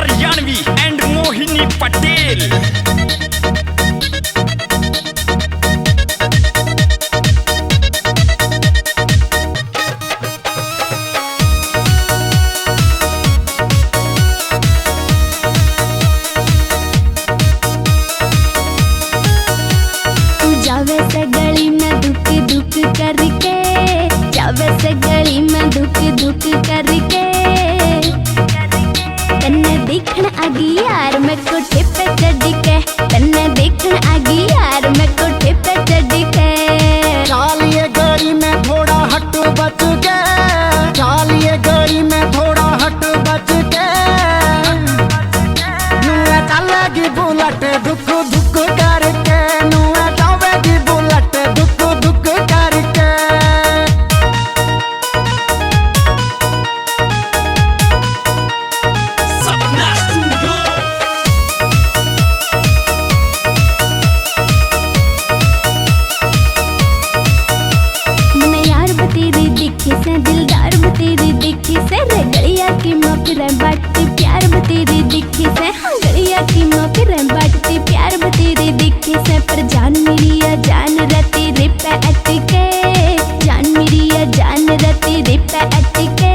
Haryanvi and Mohini Patel. जावे से गली में दुख दुख करके, जावे से गली में दुख दुख करके, तन्ने देखण आगी यार मैं कोठे पे चढ़ के, तन्ने देखण आगी यार मैं कोठे पे चढ़ के। चालिए गली में थोड़ा हट बच के, चालिए गली में थोड़ा हट बच के, नुआ चलेगी बुलेट दुख दुख करके, नुआ जावेगी बुलेट दुख दुख करके। सपना स्टूडियो। मन यार बतेरी दिखी से, दिलदार बतेरी दिखी से, रे गलिया की माँ फिर बाटती प्यार बतेरी दिखी से, हाँ गलिया की माँ फिर बाटती प्यार बतेरी दिखी से। पर जान मेरी या जान रहती रे पे अटके, जान मेरी या जान रहती रे पे अटके।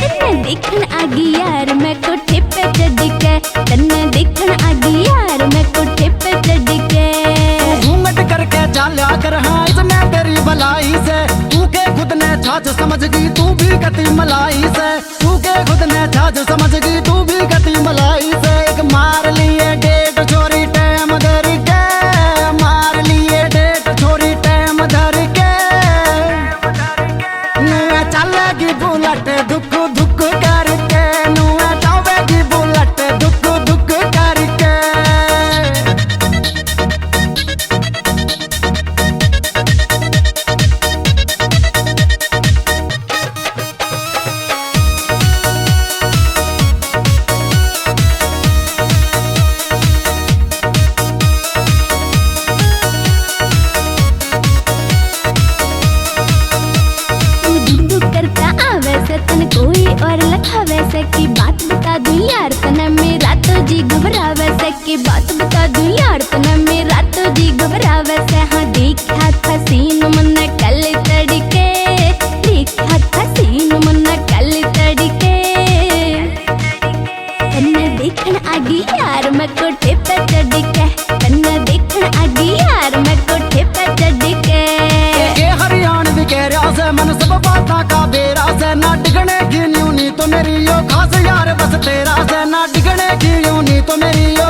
तन्ने देखण आगी यार मैं कोठे पे चढ़ के, तन्ने देखण आगी यार मैं कोठे पे चढ़ के। घूंघट करके चाल्या कर हाँ इसने तेरी भलाई से, तू के खुद ने छाछ समझ गई तू भी गति मलाई से, तू के खुद ने छाछ समझ गई तू भी गति मलाई से। एक मार लिए डेट छोरी टाइम धर के, मार लिए डेट छोरी टाइम धर के, नुआ चलेगी बुलेट दुख दुख करके, नुआ जावेगी बुलेट दुख दुख करके। करता आवे से तन कोई और लखावे से, की बात बता दूं यार तने मेरा तो जी घबरावे से, की बात बता दूं यार तने मेरा तो जी घबरावे से। हाँ देखा था सीन मन कल तड़के, देखा था सीन मन कल तड़के, तन्ने देखण आगी यार मैं कोठे पे चढ़ के, तन्ने देखण आगी यार मैं कोठे पे चढ़ के। के हरियाणवी कह रहा से मन सब बाता का बेरा से, ना डिगने की न्यूनी तो मेरी यो खास यार बस तेरा से, ना डिगने की न्यूनी तो मेरी यो